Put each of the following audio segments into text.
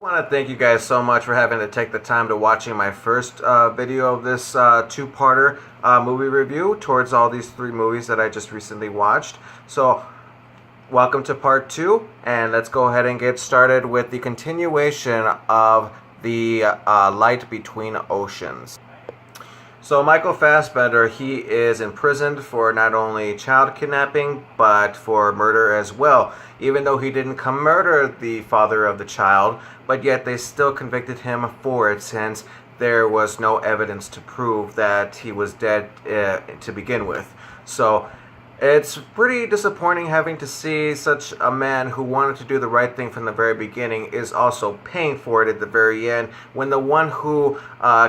I want to thank you guys so much for having to take the time to watching my first video of this two-parter movie review towards all these three movies that I just recently watched. So welcome to part two, and let's go ahead and get started with the continuation of the Light Between Oceans. So Michael Fassbender, he is imprisoned for not only child kidnapping, but for murder as well. Even though he didn't come murder the father of the child, but yet they still convicted him for it since there was no evidence to prove that he was dead to begin with. So it's pretty disappointing having to see such a man who wanted to do the right thing from the very beginning is also paying for it at the very end, when the one who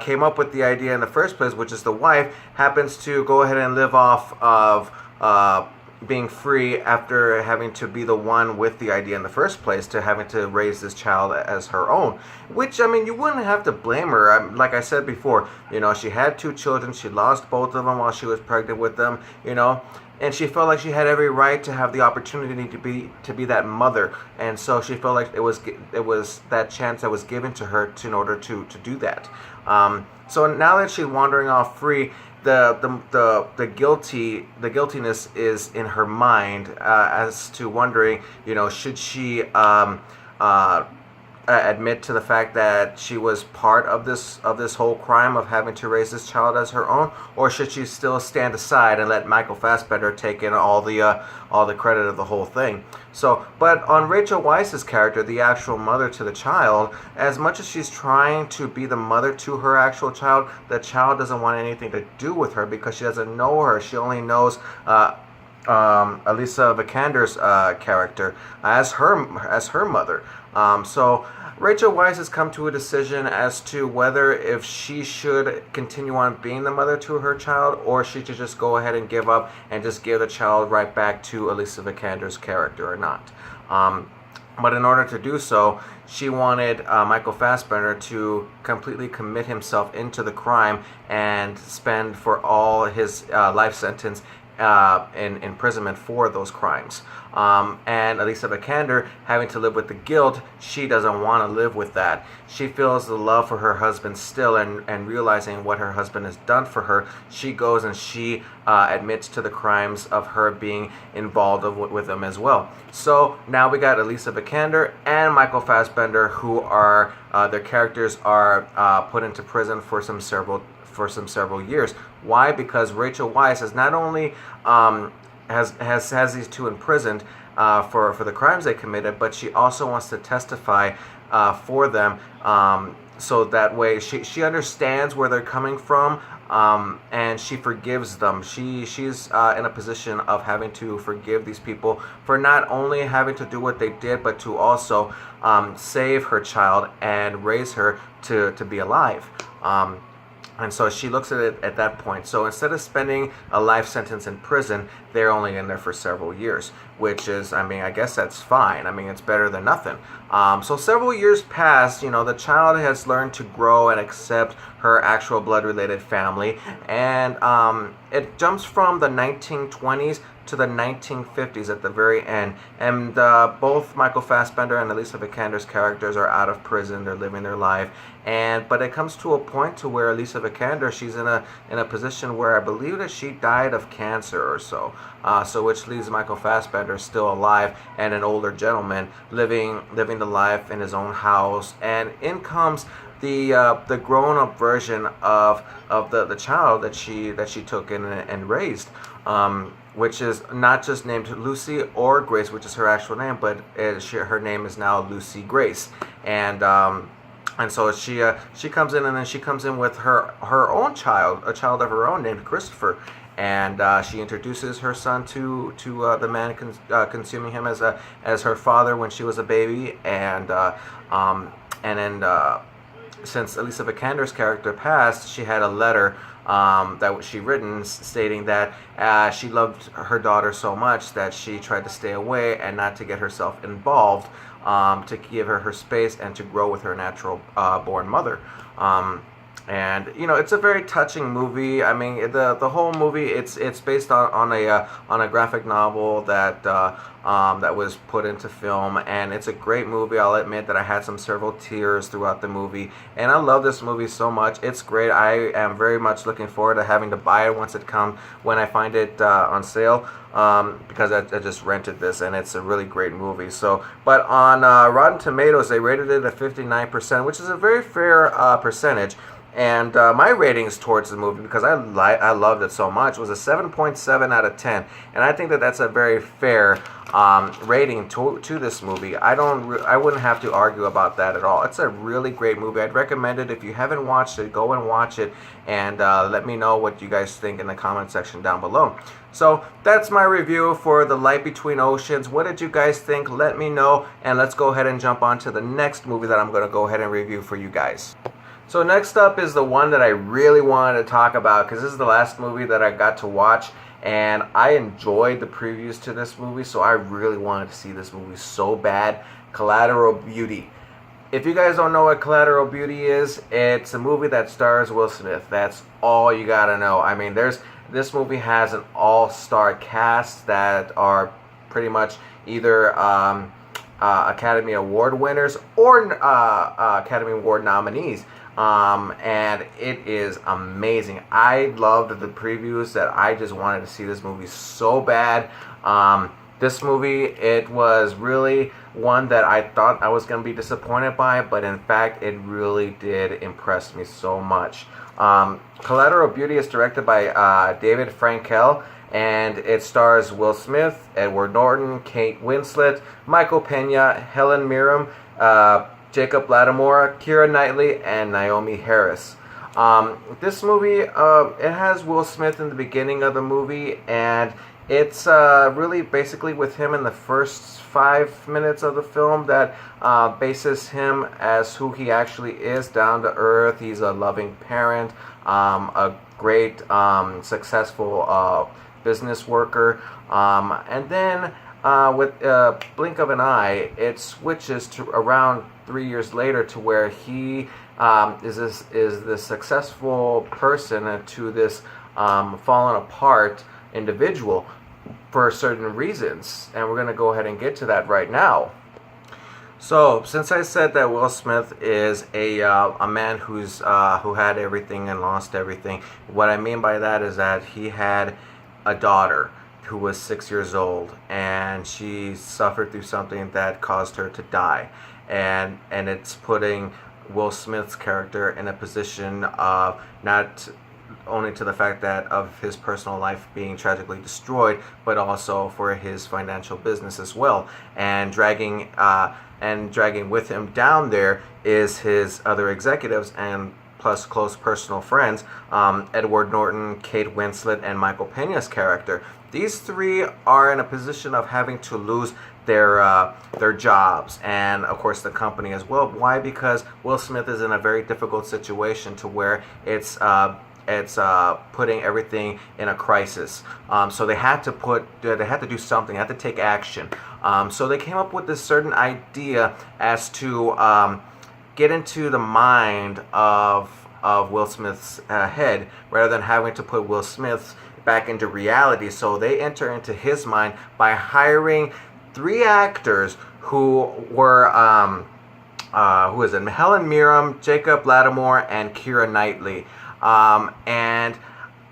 came up with the idea in the first place, which is the wife, happens to go ahead and live off of being free after having to be the one with the idea in the first place, to having to raise this child as her own. Which, I mean, you wouldn't have to blame her. Like I said before, you know, she had two children. She lost both of them while she was pregnant with them, you know. And she felt like she had every right to have the opportunity to be that mother, and so she felt like it was that chance that was given to her in order to do that. So now that she's wandering off free, the guiltiness is in her mind as to wondering, you know, should she admit to the fact that she was part of this whole crime of having to raise this child as her own, or should she still stand aside and let Michael Fassbender take in all the credit of the whole thing? So, but on Rachel Weisz's character, the actual mother to the child, as much as she's trying to be the mother to her actual child, the child doesn't want anything to do with her because she doesn't know her. She only knows Alicia Vikander's character as her mother. So Rachel Weisz has come to a decision as to whether if she should continue on being the mother to her child, or she should just go ahead and give up and just give the child right back to Alicia Vikander's character or not. But in order to do so, she wanted Michael Fassbender to completely commit himself into the crime and spend for all his life sentence in imprisonment for those crimes. And Alicia Vikander having to live with the guilt, she doesn't want to live with that. She feels the love for her husband still, and realizing what her husband has done for her, she goes and she admits to the crimes of her being involved with them as well. So now we got Alicia Vikander and Michael Fassbender, who are their characters are put into prison for some several years. Why? Because Rachel Weisz has not only has these two imprisoned for the crimes they committed, but she also wants to testify for them, so that way she understands where they're coming from, and she forgives them. She's in a position of having to forgive these people for not only having to do what they did, but to also save her child and raise her to be alive. And so she looks at it at that point. So instead of spending a life sentence in prison, they're only in there for several years, which is, I mean, I guess that's fine. I mean, it's better than nothing. So several years pass, you know, the child has learned to grow and accept her actual blood-related family, and it jumps from the 1920s to the 1950s at the very end, and both Michael Fassbender and Alicia Vikander's characters are out of prison. They're living their life, but it comes to a point to where Alicia Vikander, she's in a position where I believe that she died of cancer or so, which leaves Michael Fassbender still alive and an older gentleman living the life in his own house, and in comes the grown-up version of the child that she took in and raised, which is not just named Lucy or Grace, which is her actual name, but her name is now Lucy Grace, and so she comes in, and then she comes in with her own child, a child of her own named Christopher, and she introduces her son to the man consuming him as her father when she was a baby, and then since Alicia Vikander's character passed, she had a letter that she written stating that she loved her daughter so much that she tried to stay away and not to get herself involved, to give her space and to grow with her natural born mother. And it's a very touching movie. I mean, the whole movie, it's based on a graphic novel that was put into film, and it's a great movie. I'll admit that I had several tears throughout the movie, and I love this movie so much. It's great. I am very much looking forward to having to buy it when I find it on sale, because I just rented this, and it's a really great movie. So, but on Rotten Tomatoes, they rated it at 59%, which is a very fair percentage. And my ratings towards the movie, because I loved it so much, was a 7.7 out of 10, and I think that that's a very fair rating to this movie. I wouldn't have to argue about that at all. It's a really great movie. I'd recommend it. If you haven't watched it, go and watch it, and let me know what you guys think in the comment section down below. So that's my review for The Light Between Oceans. What did you guys think? Let me know, and let's go ahead and jump on to the next movie that I'm going to go ahead and review for you guys. So next up is the one that I really wanted to talk about, because this is the last movie that I got to watch, and I enjoyed the previews to this movie, so I really wanted to see this movie so bad. Collateral Beauty. If you guys don't know what Collateral Beauty is, it's a movie that stars Will Smith. That's all you gotta know. I mean, this movie has an all-star cast that are pretty much either Academy Award winners or Academy Award nominees. And it is amazing. I loved the previews that I just wanted to see this movie so bad. This movie, it was really one that I thought I was going to be disappointed by, but in fact, it really did impress me so much. Collateral Beauty is directed by David Frankel, and it stars Will Smith, Edward Norton, Kate Winslet, Michael Pena, Helen Mirren, Jacob Latimore, Keira Knightley, and Naomi Harris. This movie, it has Will Smith in the beginning of the movie, and it's really basically with him in the first 5 minutes of the film that bases him as who he actually is, down to earth. He's a loving parent, a great, successful business worker, and then with a blink of an eye, it switches to around 3 years later to where he is this successful person to this fallen apart individual for certain reasons, and we're going to go ahead and get to that right now. So, since I said that Will Smith is a man who had everything and lost everything, what I mean by that is that he had a daughter who was 6 years old, and she suffered through something that caused her to die, and it's putting Will Smith's character in a position of not only to the fact that of his personal life being tragically destroyed, but also for his financial business as well, and dragging with him down there is his other executives and plus close personal friends, Edward Norton, Kate Winslet, and Michael Pena's character. These three are in a position of having to lose their jobs, and of course the company as well. Why? Because Will Smith is in a very difficult situation to where it's putting everything in a crisis. So they had to do something. They had to take action. So they came up with this certain idea as to get into the mind of Will Smith's head, rather than having to put Will Smith back into reality. So they enter into his mind by hiring 3 actors who were who is it? Helen Mirren, Jacob Latimore, and Keira Knightley. And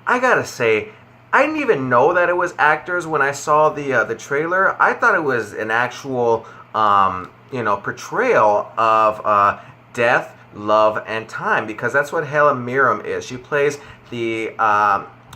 I gotta say, I didn't even know that it was actors when I saw the trailer. I thought it was an actual portrayal of death, love, and time, because that's what Helen Mirren is. She plays the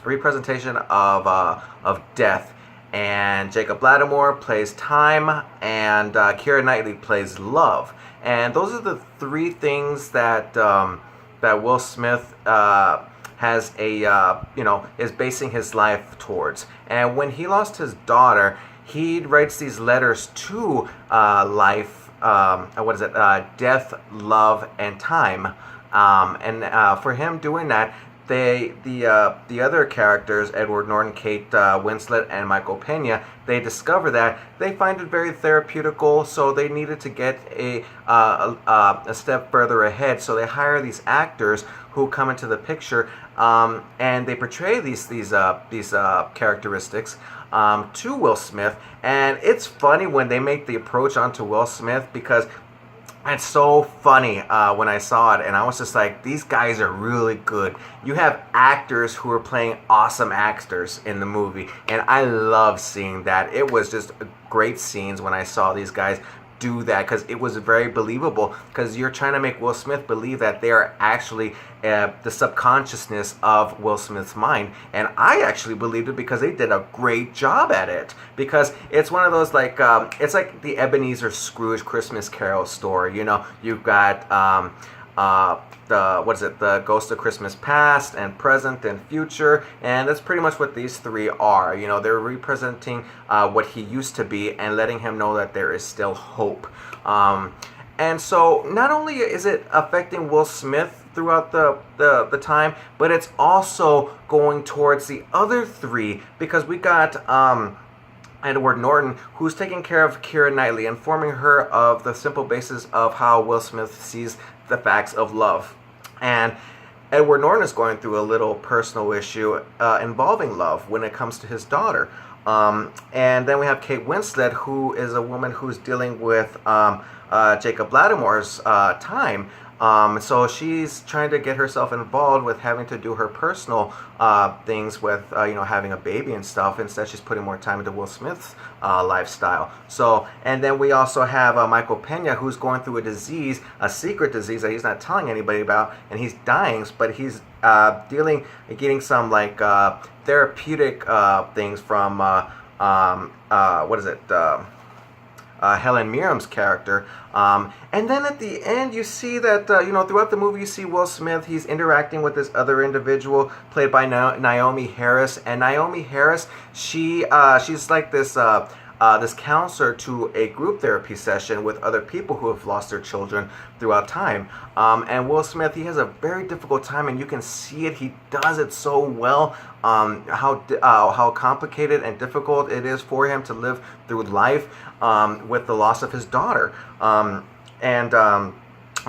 representation of death, and Jacob Latimore plays time, and Keira Knightley plays love. And those are the 3 things that that Will Smith has is basing his life towards. And when he lost his daughter, he writes these letters to life. Death, love, and time. And for him doing that, the other characters, Edward Norton, Kate Winslet, and Michael Pena, they discover that they find it very therapeutical, so they needed to get a step further ahead. So they hire these actors who come into the picture, and they portray these characteristics to Will Smith. And it's funny when they make the approach onto Will Smith, because it's so funny when I saw it, and I was just like, these guys are really good. You have actors who are playing awesome actors in the movie, and I love seeing that. It was just great scenes when I saw these guys do that, because it was very believable, because you're trying to make Will Smith believe that they are actually the subconsciousness of Will Smith's mind. And I actually believed it, because they did a great job at it, because it's one of those, like it's like the Ebenezer Scrooge Christmas Carol story. You know, you've got the Ghost of Christmas Past and Present and Future, and that's pretty much what these three are. You know, they're representing what he used to be and letting him know that there is still hope. And so not only is it affecting Will Smith throughout the time, but it's also going towards the other three, because we got Edward Norton, who's taking care of Keira Knightley, informing her of the simple basis of how Will Smith sees the facts of love. And Edward Norton is going through a little personal issue involving love when it comes to his daughter. And then we have Kate Winslet, who is a woman who's dealing with Jacob Lattimore's time. So she's trying to get herself involved with having to do her personal things with, having a baby and stuff. Instead, she's putting more time into Will Smith's lifestyle. So, and then we also have Michael Pena, who's going through a disease, a secret disease that he's not telling anybody about, and he's dying, but he's getting some like therapeutic things from Helen Mirren's character. And then at the end, you see that, throughout the movie, you see Will Smith, he's interacting with this other individual played by Naomi Harris. And Naomi Harris, she's like this counselor to a group therapy session with other people who have lost their children throughout time. And Will Smith, he has a very difficult time, and you can see it. He does it so well. How complicated and difficult it is for him to live through life with the loss of his daughter. I'm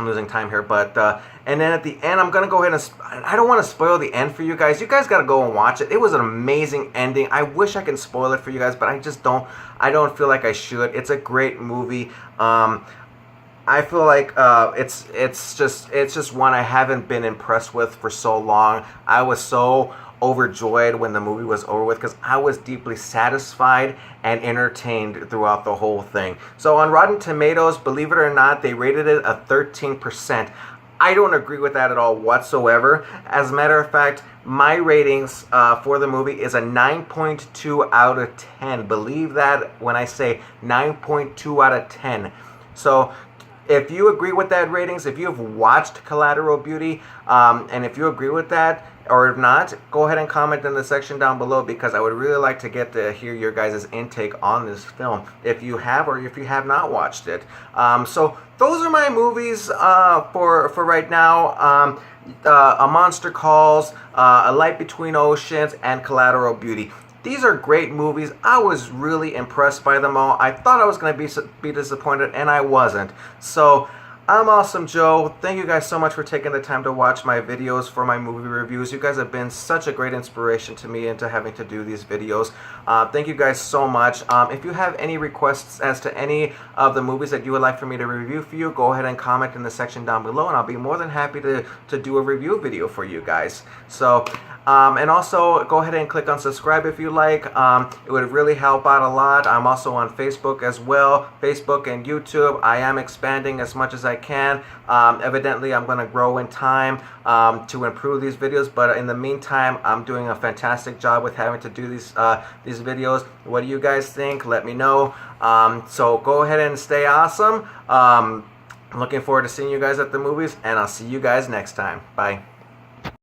losing time here, but and then at the end, I'm gonna go ahead and I don't want to spoil the end for you guys. You guys gotta go and watch it. It was an amazing ending. I wish I could spoil it for you guys, but I just don't. I don't feel like I should. It's a great movie. I feel like it's just one I haven't been impressed with for so long. I was so overjoyed when the movie was over with, because I was deeply satisfied and entertained throughout the whole thing. So on Rotten Tomatoes, believe it or not, they rated it a 13%. I don't agree with that at all whatsoever. As a matter of fact, my ratings for the movie is a 9.2 out of 10. Believe that when I say 9.2 out of 10. So if you agree with that ratings, if you have watched Collateral Beauty, and if you agree with that, or if not, go ahead and comment in the section down below, because I would really like to get to hear your guys' intake on this film, if you have or if you have not watched it. So those are my movies for right now. A Monster Calls, A Light Between Oceans, and Collateral Beauty. These are great movies. I was really impressed by them all. I thought I was going to be disappointed, and I wasn't. So I'm Awesome Joe. Thank you guys so much for taking the time to watch my videos for my movie reviews. You guys have been such a great inspiration to me into having to do these videos. Thank you guys so much. If you have any requests as to any of the movies that you would like for me to review for you, go ahead and comment in the section down below, and I'll be more than happy to do a review video for you guys. So, and also go ahead and click on subscribe if you like. It would really help out a lot. I'm also on Facebook as well, Facebook and YouTube. I am expanding as much as I can. Evidently, I'm going to grow in time to improve these videos, but in the meantime, I'm doing a fantastic job with having to do these videos. What do you guys think? Let me know. So go ahead and stay awesome. I'm looking forward to seeing you guys at the movies, and I'll see you guys next time. Bye.